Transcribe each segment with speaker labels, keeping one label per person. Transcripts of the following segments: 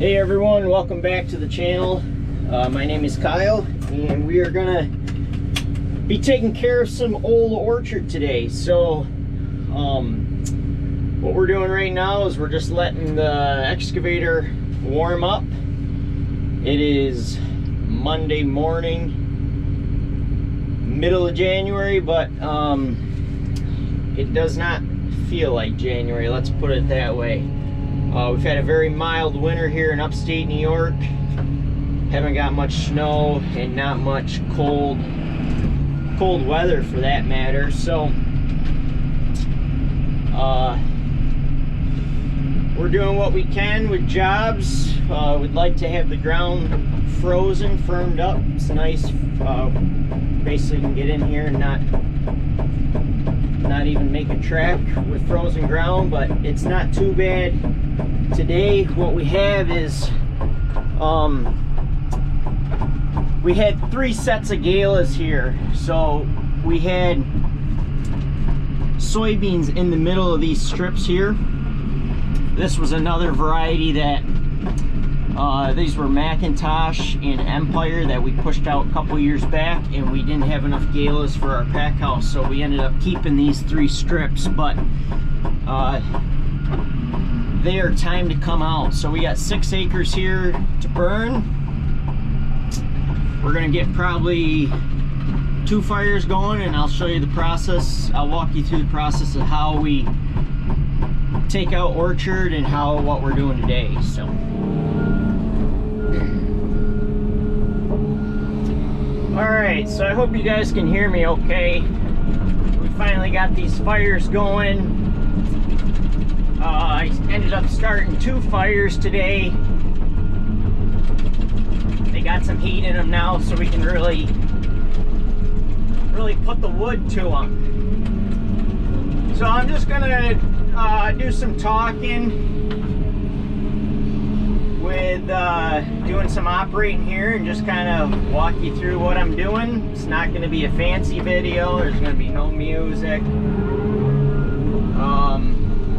Speaker 1: Hey everyone, welcome back to the channel. My name is Kyle and we are gonna be taking care of some old orchard today. So what we're doing right now is we're just letting the excavator warm up. It is Monday morning, middle of January, but it does not feel like January, let's put it that way. We've had a very mild winter here in upstate New York. Haven't got much snow and not much cold weather for that matter. So we're doing what we can with jobs. We'd like to have the ground frozen, firmed up. It's nice. Basically can get in here and not even make a track with frozen ground, but it's not too bad. Today what we have is we had 3 sets of galas here. So we had soybeans in the middle of these strips here. This was another variety that these were Macintosh and Empire that we pushed out a couple years back, and we didn't have enough galas for our pack house, so we ended up keeping these 3 strips, but they are time to come out. So we got 6 acres here to burn. We're gonna get probably 2 fires going, and I'll show you the process. I'll walk you through the process of how we take out orchard and what we're doing today. So alright, so I hope you guys can hear me okay. We finally got these fires going. I ended up starting 2 fires today. They got some heat in them now, so we can really put the wood to them. So I'm just gonna do some talking with doing some operating here and just kind of walk you through what I'm doing. It's not going to be a fancy video. There's going to be no music.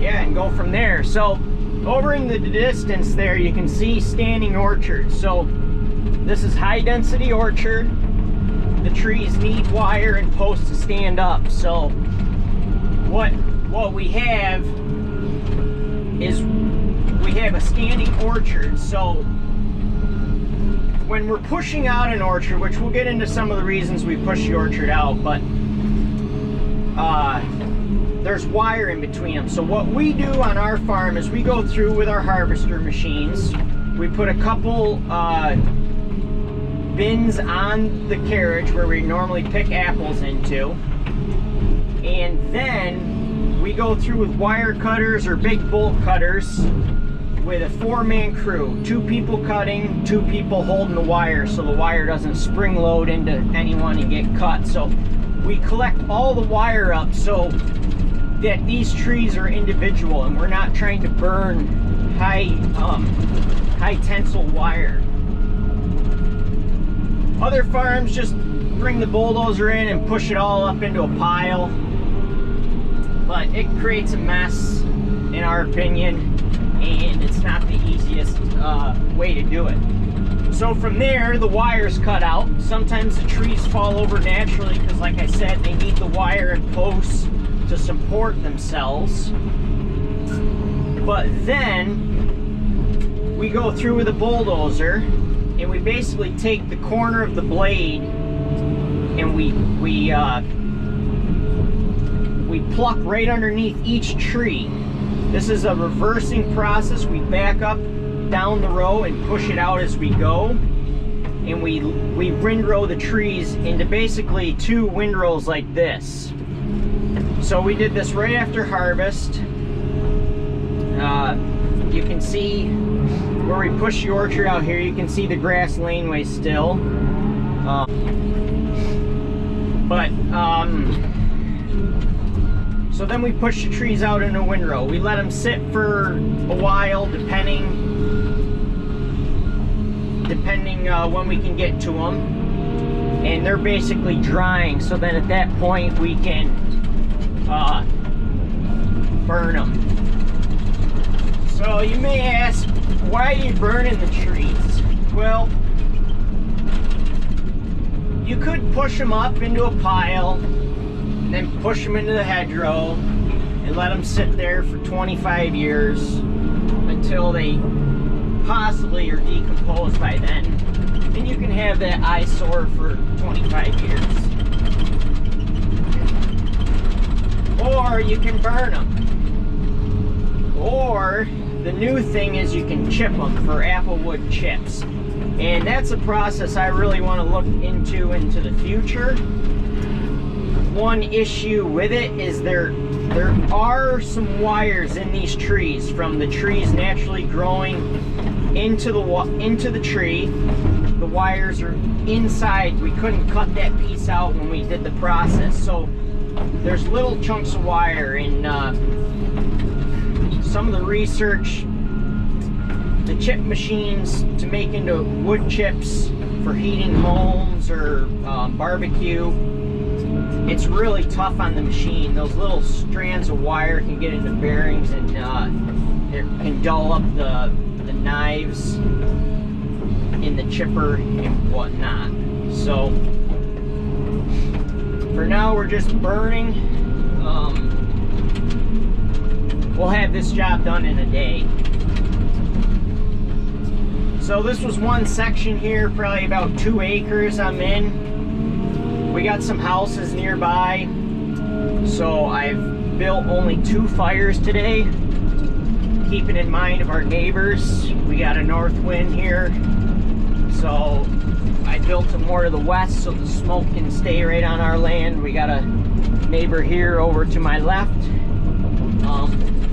Speaker 1: Yeah, and go from there. So over in the distance there, you can see standing orchard. So this is high density orchard. The trees need wire and posts to stand up. So what we have is we have a standing orchard. So when we're pushing out an orchard, which we'll get into some of the reasons we push the orchard out, but there's wire in between them. So what we do on our farm is we go through with our harvester machines. We put a couple bins on the carriage where we normally pick apples into, and then we go through with wire cutters or big bolt cutters with a 4-man crew. 2 people cutting, 2 people holding the wire so the wire doesn't spring load into anyone and get cut. So we collect all the wire up so that these trees are individual and we're not trying to burn high tensile wire. Other farms just bring the bulldozer in and push it all up into a pile, but it creates a mess in our opinion, and it's not the easiest way to do it. So from there, the wire's cut out. Sometimes the trees fall over naturally because, like I said, they need the wire and posts to support themselves. But then we go through with a bulldozer and we basically take the corner of the blade and we pluck right underneath each tree. This is a reversing process. We back up down the row and push it out as we go, and we windrow the trees into basically 2 windrows like this. So we did this right after harvest. You can see where we push the orchard out here. You can see the grass laneway still. So then we push the trees out in a windrow. We let them sit for a while, depending when we can get to them. And they're basically drying, so then at that point we can burn them. So you may ask, why are you burning the trees? Well, you could push them up into a pile, and then push them into the hedgerow, and let them sit there for 25 years until they possibly are decomposed by then. And you can have that eyesore for 25 years. Or you can burn them. Or the new thing is you can chip them for applewood chips. And that's a process I really want to look into the future. One issue with it is there are some wires in these trees from the trees naturally growing into the tree. The wires are inside. We couldn't cut that piece out when we did the process. So there's little chunks of wire in some of the research. The chip machines to make into wood chips for heating homes or barbecue, it's really tough on the machine. Those little strands of wire can get into bearings and it can dull up the knives in the chipper and whatnot. So for now we're just burning. We'll have this job done in a day. So this was one section here, probably about 2 acres I'm in. We got some houses nearby, so I've built only 2 fires today, keeping in mind of our neighbors. We got a north wind here, so I built them more to the west so the smoke can stay right on our land. We got a neighbor here over to my left.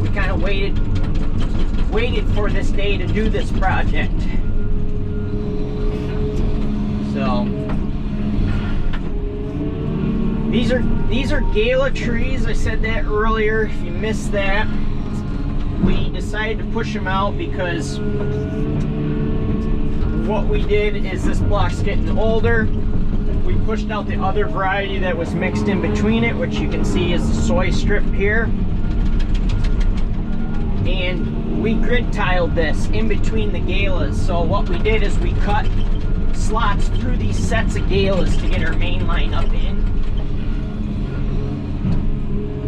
Speaker 1: We kind of waited for this day to do this project. So these are gala trees. I said that earlier. If you missed that, we decided to push them out because what we did is this block's getting older. We pushed out the other variety that was mixed in between it, which you can see is the soy strip here. And we grid tiled this in between the galas. So what we did is we cut slots through these sets of galas to get our main line up in.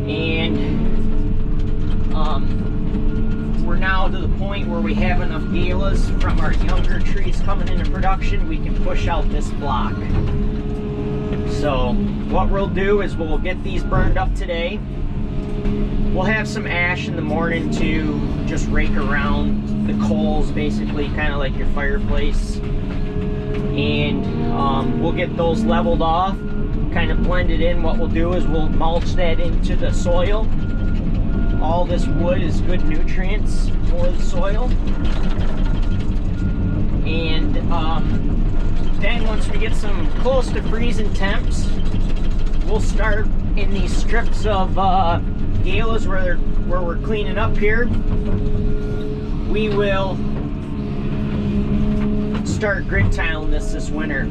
Speaker 1: And we're now to the point where we have enough galas from our younger trees coming into production, we can push out this block. So what we'll do is we'll get these burned up today. We'll have some ash in the morning to just rake around the coals, basically, kind of like your fireplace. And we'll get those leveled off, kind of blended in. What we'll do is we'll mulch that into the soil. All this wood is good nutrients for the soil. And then once we get some close to freezing temps, we'll start in these strips of galas where we're cleaning up here. We will start grid tiling this winter.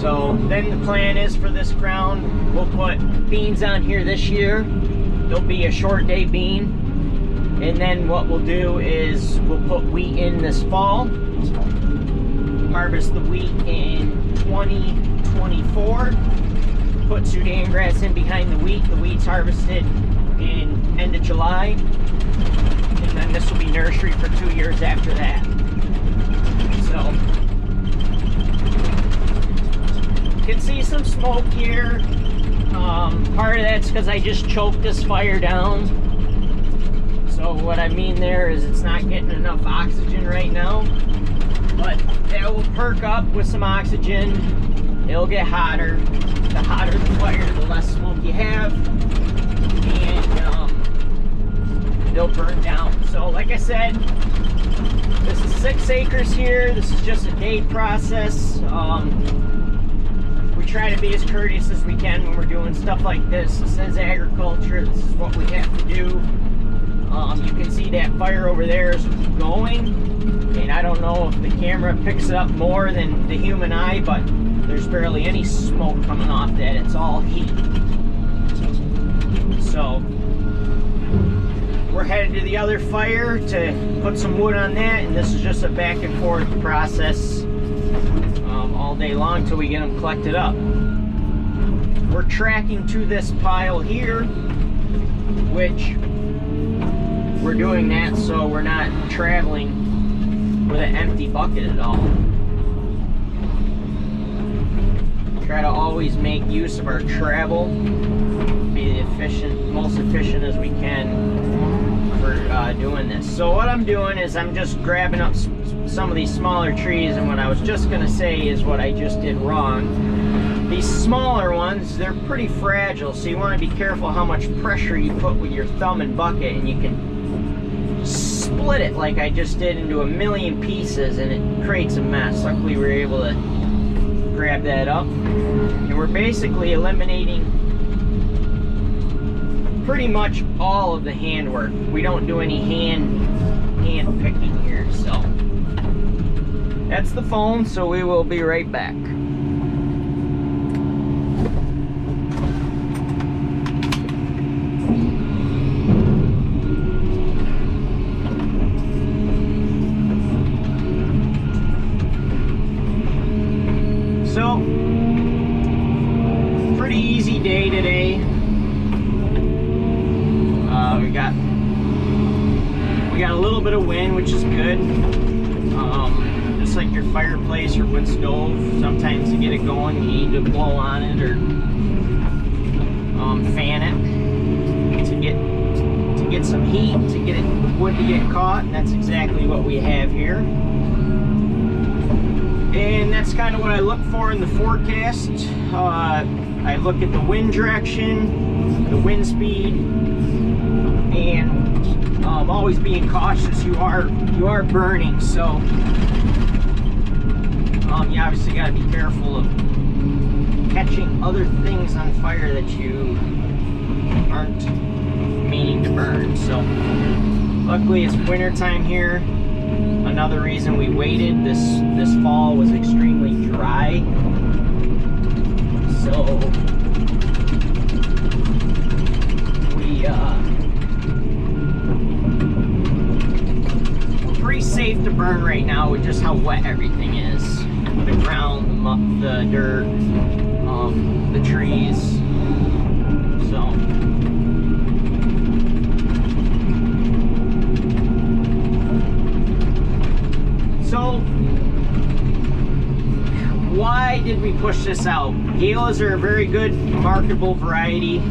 Speaker 1: So then the plan is for this ground, we'll put beans on here this year. There'll be a short day bean. And then what we'll do is we'll put wheat in this fall. Harvest the wheat in 2024. Put Sudan grass in behind the wheat. The wheat's harvested in end of July. And then this will be nursery for 2 years after that. So you can see some smoke here. Part of that's because I just choked this fire down. So what I mean there is it's not getting enough oxygen right now. But that will perk up with some oxygen. It'll get hotter. The hotter the fire, the less smoke you have. And they'll burn down. So like I said, this is 6 acres here. This is just a day process. We try to be as courteous as we can when we're doing stuff like this. This is agriculture. This is what we have to do. You can see that fire over there is going. And I don't know if the camera picks it up more than the human eye, but there's barely any smoke coming off that. It's all heat. So we're headed to the other fire to put some wood on that, and this is just a back and forth process all day long till we get them collected up. We're tracking to this pile here, which we're doing that so we're not traveling with an empty bucket at all. Try to always make use of our travel, be most efficient as we can for doing this. So what I'm doing is I'm just grabbing up some of these smaller trees, and what I was just going to say is what I just did wrong. These smaller ones, they're pretty fragile, so you want to be careful how much pressure you put with your thumb and bucket, and you can split it like I just did into a million pieces, and it creates a mess. Luckily we were able to grab that up, and we're basically eliminating pretty much all of the handwork. We don't do any hand picking here. So that's the phone, so we will be right back. So, pretty easy day today. We got a little bit of wind, which is good. Just like your fireplace or wood stove, sometimes to get it going, you need to blow on it or fan it to get some heat, to get wood to get caught, and that's exactly what we have here. And that's kind of what I look for in the forecast. I look at the wind direction, the wind speed, and always being cautious. You are burning, so you obviously got to be careful of catching other things on fire that you aren't meaning to burn. So luckily it's winter time here. Another reason we waited, this fall was extremely dry, so we're pretty safe to burn right now with just how wet everything is. The ground, the dirt, the trees. So why did we push this out? Galas are a very good marketable variety.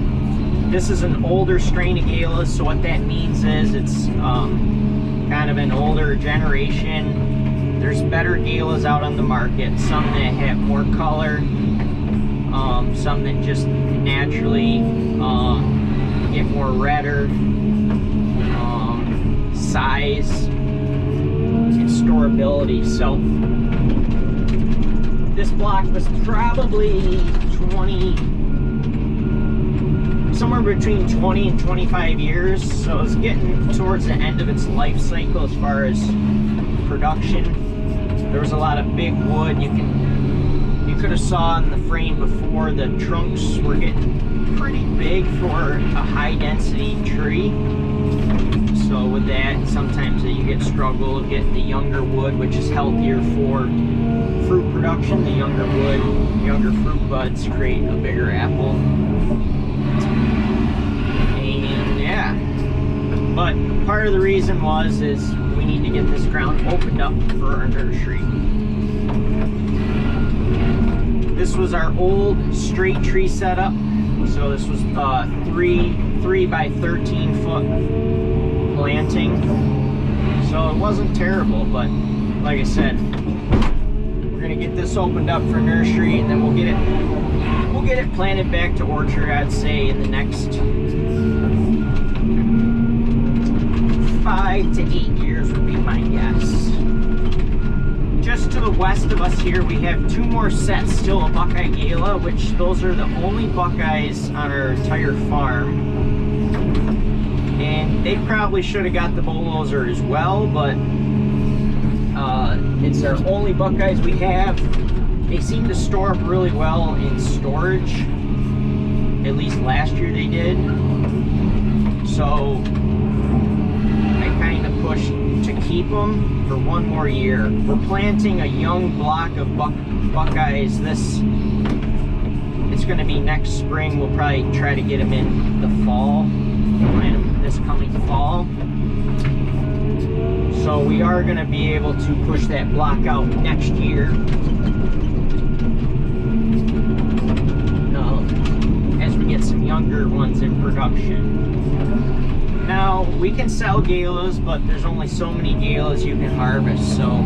Speaker 1: This is an older strain of Galas, so what that means is it's kind of an older generation. There's better Galas out on the market, some that have more color, some that just naturally get more redder, size, and storability. So this block was probably somewhere between 20 and 25 years, so it's getting towards the end of its life cycle as far as production. There was a lot of big wood. You could have saw in the frame before, the trunks were getting pretty big for a high density tree. So with that, sometimes you get struggle of getting the younger wood, which is healthier for fruit production. The younger wood, younger fruit buds create a bigger apple. And yeah, but part of the reason is we need to get this ground opened up for our nursery. This was our old straight tree setup. So this was 3 by 13 foot planting. So it wasn't terrible, but like I said, we're gonna get this opened up for nursery, and then we'll get it planted back to orchard, I'd say, in the next 5 to 8 years would be my guess. Just to the west of us here, we have 2 more sets still of Buckeye Gala, which those are the only Buckeyes on our entire farm. And they probably should have got the bulldozer as well, but it's our only Buckeyes we have. They seem to store up really well in storage. At least last year they did. So push to keep them for one more year. We're planting a young block of Buckeyes it's going to be next spring. We'll probably try to get them in the fall, plant them this coming fall. So we are going to be able to push that block out next year. As we get some younger ones in production. Now, we can sell galas, but there's only so many galas you can harvest, so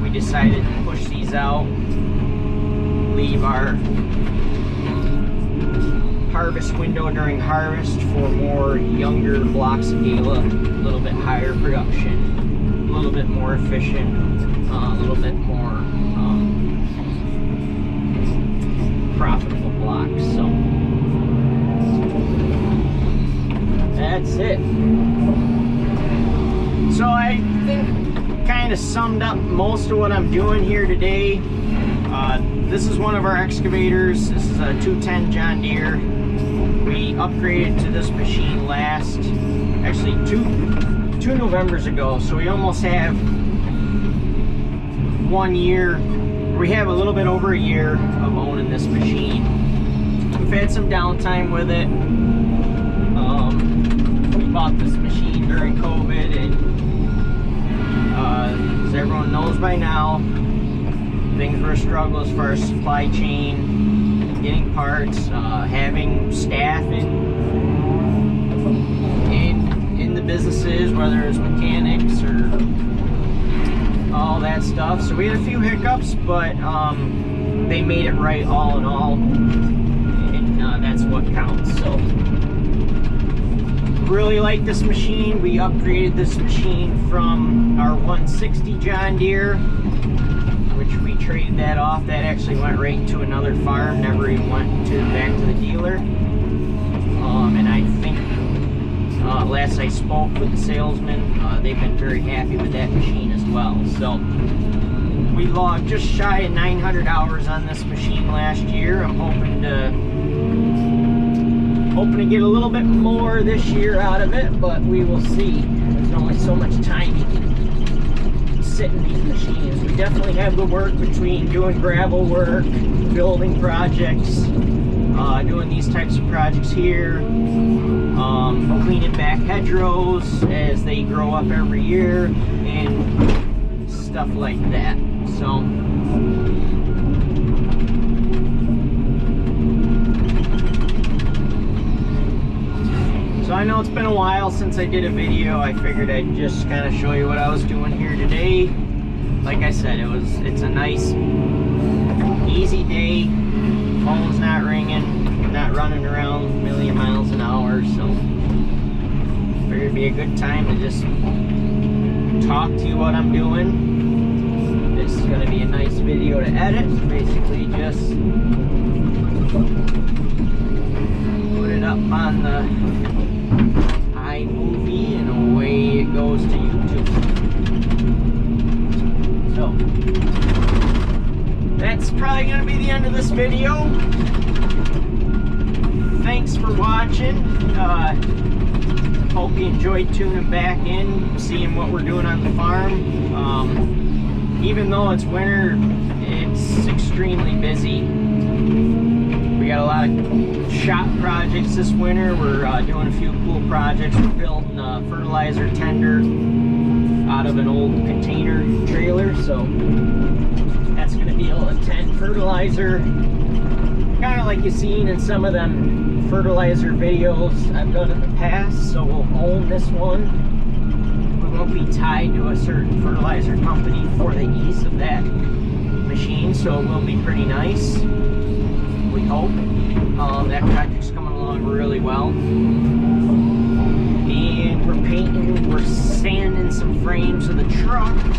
Speaker 1: we decided to push these out, leave our harvest window during harvest for more younger blocks of gala, a little bit higher production, a little bit more efficient, a little bit more profitable blocks. So that's it. So I think kind of summed up most of what I'm doing here today. This is one of our excavators. This is a 210 John Deere. We upgraded to this machine actually two Novembers ago. So we almost have 1 year. We have a little bit over a year of owning this machine. We've had some downtime with it. We bought this machine during COVID, and as everyone knows by now, things were a struggle as far as supply chain, getting parts, having staff in the businesses, whether it's mechanics or all that stuff. So we had a few hiccups, but they made it right all in all, and that's what counts. So really like this machine. We upgraded this machine from our 160 John Deere, which we traded that off. That actually went right to another farm, never even went back to the dealer. And I think last I spoke with the salesman, they've been very happy with that machine as well. So we logged just shy of 900 hours on this machine last year. I'm hoping to get a little bit more this year out of it, but we will see. There's only so much time you can sit in these machines. We definitely have the work between doing gravel work, building projects, doing these types of projects here, cleaning back hedgerows as they grow up every year, and stuff like that. So I know it's been a while since I did a video. I figured I'd just kind of show you what I was doing here today. Like I said, it's a nice, easy day. Phone's not ringing, not running around a million miles an hour, so figured it'd be a good time to just talk to you what I'm doing. This is going to be a nice video to edit. Basically just put it up on the iMovie and away it goes to YouTube. So that's probably going to be the end of this video. Thanks for watching. Hope you enjoyed tuning back in, seeing what we're doing on the farm. Even though it's winter, it's extremely busy. We got a lot of shop projects this winter. We're doing a few cool projects. We're building a fertilizer tender out of an old container trailer, so that's going to be able to tend fertilizer, kind of like you've seen in some of them fertilizer videos I've done in the past. So we'll own this one. We won't be tied to a certain fertilizer company for the use of that machine, so it will be pretty nice, we hope. That project's coming along really well. And we're painting, we're sanding some frames of the trucks,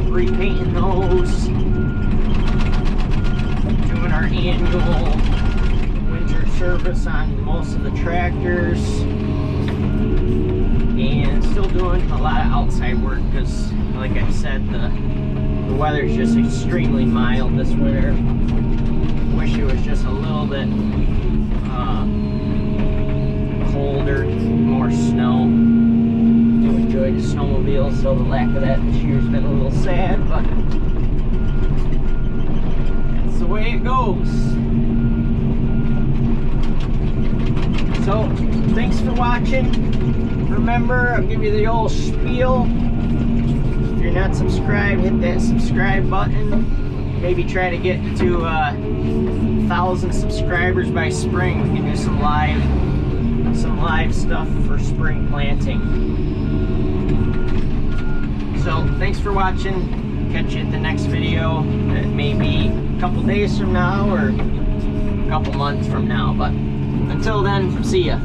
Speaker 1: repainting those, doing our annual winter service on most of the tractors, and still doing a lot of outside work because, like I said, the weather's just extremely mild this winter. Wish it was just a little bit colder, more snow. deal, so the lack of that this year's been a little sad, but that's the way it goes. So, thanks for watching. Remember, I'll give you the old spiel. If you're not subscribed, hit that subscribe button. Maybe try to get to 1,000 subscribers by spring. We can do some live stuff for spring planting. So thanks for watching. Catch you at the next video. It may be a couple days from now or a couple months from now, but until then, see ya.